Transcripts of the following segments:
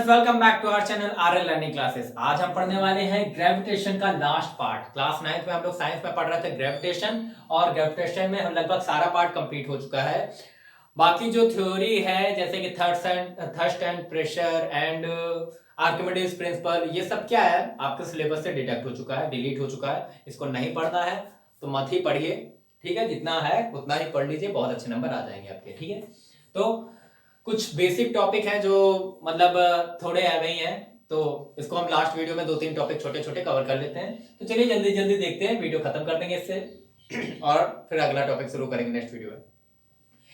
Students, welcome back to our channel RL learning classes. आज हम पढ़ने वाले हैं ग्रेविटेशन का लास्ट पार्ट। क्लास 9th में हम लोग साइंस में पढ़ रहे थे ग्रेविटेशन, और ग्रेविटेशन में हम लगभग सारा पार्ट कंप्लीट हो चुका है। बाकी जो थ्योरी है जैसे कि thrust and pressure and Archimedes principle, ये सब क्या है आपके सिलेबस से डिडक्ट हो चुका है, डिलीट हो चुका है। इसको नहीं पढ़ना है तो मत ही पढ़िए, ठीक है। जितना है उतना ही पढ़ लीजिए, बहुत अच्छे नंबर आ जाएंगे आपके, ठीक है। तो कुछ बेसिक टॉपिक हैं जो मतलब थोड़े आ गई हैं, तो इसको हम लास्ट वीडियो में 2-3 टॉपिक छोटे छोटे कवर कर लेते हैं। तो चलिए जल्दी जल्दी देखते हैं, वीडियो खत्म कर देंगे इससे और फिर अगला टॉपिक शुरू करेंगे नेक्स्ट वीडियो में।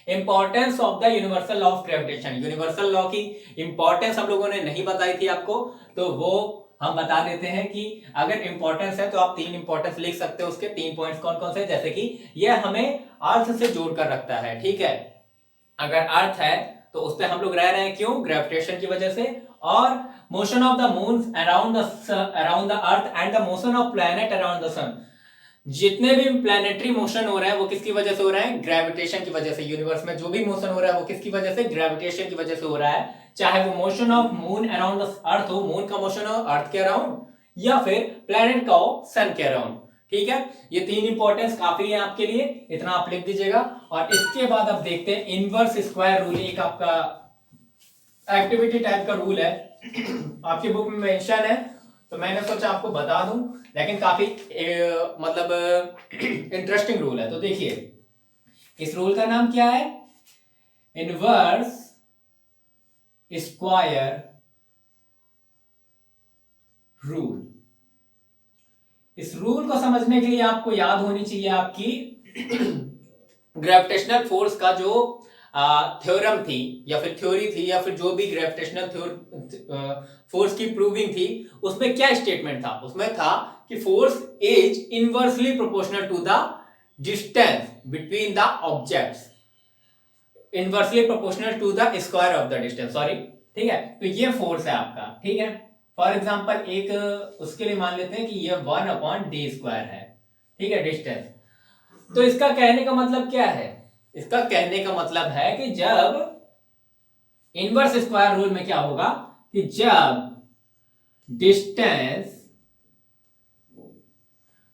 Importance of the universal law of gravitation. Universal law की इंपॉर्टेंस हम लोगों ने नहीं बताई थी आपको, तो वो हम बता देते हैं कि अगर इंपॉर्टेंस है तो आप 3 इंपॉर्टेंस लिख सकते हो। उसके 3 पॉइंट्स कौन कौन से, जैसे कि यह हमें अर्थ से जोड़कर रखता है, ठीक है। अगर अर्थ है तो उस पर हम लोग रह रहे हैं, क्यों? ग्रेविटेशन की वजह से। और motion of the moon around the earth and the motion of planet around the sun. जितने भी प्लैनेटरी मोशन हो रहे हैं वो किसकी वजह से हो रहे हैं? ग्रेविटेशन की वजह से। यूनिवर्स में जो भी मोशन हो रहा है वो किसकी वजह से? ग्रेविटेशन की वजह से हो रहा है। चाहे वो motion of moon around the अर्थ हो, मून का मोशन हो अर्थ के अराउंड, या फिर प्लैनेट का हो सन के अराउंड, ठीक है। ये 3 इंपॉर्टेंस काफी है आपके लिए, इतना आप लिख दीजिएगा। और इसके बाद अब देखते हैं इनवर्स स्क्वायर रूल। एक आपका एक्टिविटी टाइप का रूल है, आपकी बुक में मेंशन है, तो मैंने सोचा आपको बता दूं, लेकिन काफी मतलब इंटरेस्टिंग रूल है। तो देखिए, इस रूल का नाम क्या है? Inverse square rule. इस रूल को समझने के लिए आपको याद होनी चाहिए आपकी ग्रेविटेशनल फोर्स का जो थ्योरम थी या फिर थ्योरी थी, या फिर जो भी ग्रेविटेशनल फोर्स की प्रूविंग थी, उसमें क्या स्टेटमेंट था? उसमें था कि force is inversely proportional to the distance between the objects, inversely proportional to the square of the distance, sorry, ठीक है। तो ये फोर्स है आपका, ठीक है। फॉर एग्जाम्पल एक उसके लिए मान लेते हैं कि ये 1/d² है, ठीक है, डिस्टेंस। तो इसका कहने का मतलब क्या है? इसका कहने का मतलब है कि जब इनवर्स स्क्वायर रूल में क्या होगा कि जब डिस्टेंस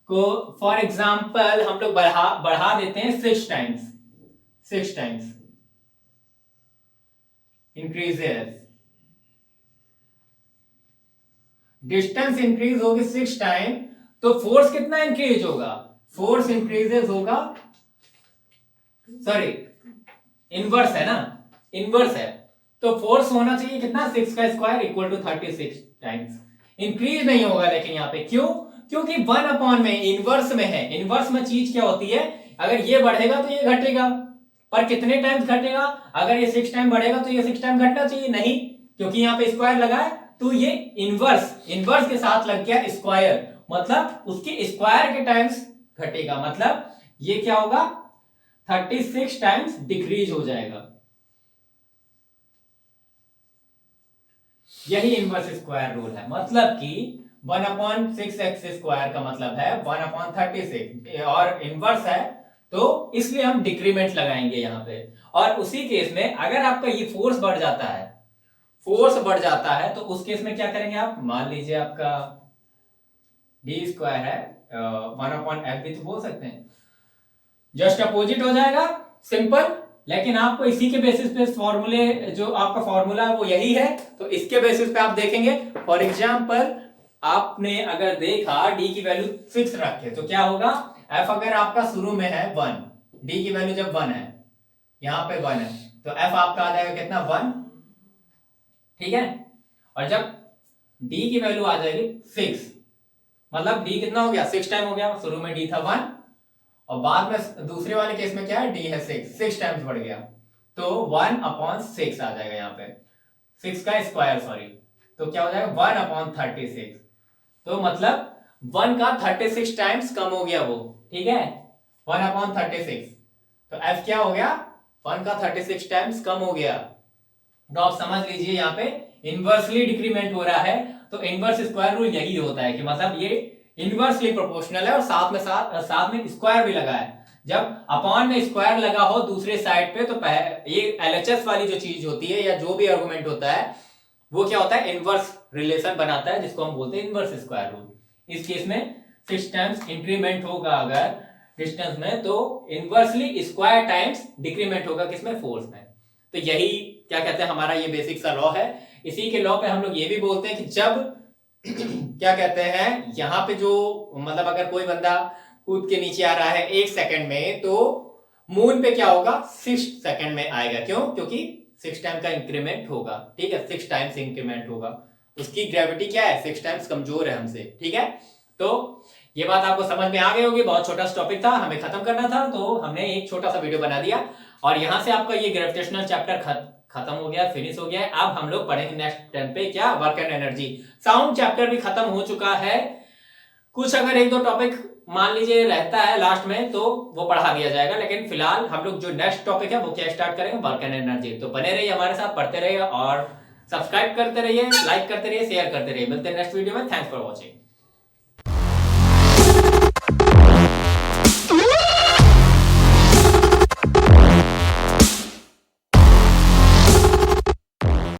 को फॉर एग्जाम्पल हम लोग बढ़ा देते हैं 6 टाइम्स इंक्रीजेस, डिस्टेंस इंक्रीज होगी 6 टाइम, तो फोर्स कितना इंक्रीज होगा? फोर्स इंक्रीजेस होगा, सॉरी इनवर्स है ना, इनवर्स है, तो फोर्स होना चाहिए कितना? 6 का square equal to 36 times. Increase नहीं होगा लेकिन यहाँ पे, क्यों? क्योंकि 1 में इनवर्स में है। इनवर्स में चीज क्या होती है? अगर ये बढ़ेगा तो ये घटेगा, पर कितने टाइम्स घटेगा? अगर ये 6 टाइम बढ़ेगा तो ये 6 टाइम घटना चाहिए, नहीं, क्योंकि यहाँ पे स्क्वायर लगा है, तो ये इनवर्स के साथ लग गया स्क्वायर, मतलब उसके स्क्वायर के टाइम्स घटेगा, मतलब ये क्या होगा? 36 टाइम्स डिक्रीज हो जाएगा। यही इनवर्स स्क्वायर रूल है, मतलब कि 1/6x² का मतलब है 1/36, और इनवर्स है तो इसलिए हम डिक्रीमेंट लगाएंगे यहां पे। और उसी केस में अगर आपका ये फोर्स बढ़ जाता है, तो उस केस में क्या करेंगे आप? मान लीजिए आपका d² है, 1/f भी तो बोल सकते हैं, जस्ट अपोजिट हो जाएगा, सिंपल। लेकिन आपको इसी के बेसिस पे फॉर्मूले, जो आपका फॉर्मूला है वो यही है, तो इसके बेसिस पे आप देखेंगे। फॉर एग्जांपल आपने अगर देखा d की वैल्यू फिक्स रखे तो क्या होगा? f अगर आपका शुरू में है 1, d की वैल्यू जब 1 है, यहां पे 1 है, तो f आपका आ जाएगा कितना? 1, ठीक है। और जब d की वैल्यू आ जाएगी 6, मतलब d कितना हो गया? 6 टाइम हो गया। शुरू में d था 1, और बाद में दूसरे वाले केस में क्या है? d है 6 टाइम्स बढ़ गया, तो 1/6 आ जाएगा यहाँ पे, 6 का स्क्वायर, सॉरी, तो क्या हो जाएगा? 1/36, तो मतलब 1 का 36 टाइम्स कम हो गया वो, ठीक है, 1/36, तो f क्या हो गया? 1 का 36 टाइम्स कम हो गया। तो आप समझ लीजिए यहाँ पे इनवर्सली डिक्रीमेंट हो रहा है, तो इनवर्स स्क्वायर रूल यही होता है कि मतलब ये इनवर्सली प्रोपोर्शनल है, और साथ में स्क्वायर भी लगा है। जब अपॉन में स्क्वायर लगा हो दूसरे साइड पे, तो ये एलएचएस वाली जो चीज होती है या जो भी आर्गुमेंट होता है, वो क्या होता है, इनवर्स रिलेशन बनाता है, जिसको हम बोलते हैं इनवर्स स्क्वायर रूल। इस केस में 6 टाइम्स इंक्रीमेंट होगा अगर डिस्टेंस में, तो इनवर्सली स्क्वायर टाइम्स डिक्रीमेंट होगा किसमें, फोर्स में। तो यही क्या कहते हैं, हमारा ये बेसिक सा लॉ है। इसी के लॉ पे हम लोग ये भी बोलते हैं कि जब क्या कहते हैं, यहाँ पे जो मतलब अगर कोई बंदा कूद के नीचे आ रहा है 1 सेकंड में, तो मून पे क्या होगा, 6 सेकंड में आएगा। क्यों? क्योंकि 6 टाइम का इंक्रीमेंट होगा, ठीक है, 6 टाइम्स इंक्रीमेंट होगा। उसकी ग्रेविटी क्या है, 6 टाइम्स कमजोर है हमसे, ठीक है। तो ये बात आपको समझ में आ गई होगी। बहुत छोटा सा टॉपिक था, हमें खत्म करना था, तो हमने एक छोटा सा वीडियो बना दिया और यहां से आपका ये ग्रेविटेशनल चैप्टर खत्म हो गया, फिनिश हो गया है। अब हम लोग पढ़ेंगे नेक्स्ट टर्न पे क्या, work and energy. Sound chapter भी खत्म हो चुका है। कुछ अगर 1-2 टॉपिक मान लीजिए रहता है लास्ट में, तो वो पढ़ा दिया जाएगा, लेकिन फिलहाल हम लोग जो नेक्स्ट टॉपिक है वो क्या स्टार्ट करेंगे, वर्क एंड एनर्जी। तो बने रहिए हमारे साथ, पढ़ते रहिए और सब्सक्राइब करते रहिए, लाइक करते रहिए, शेयर करते रहिए। मिलते हैं नेक्स्ट वीडियो में। Thanks for watching.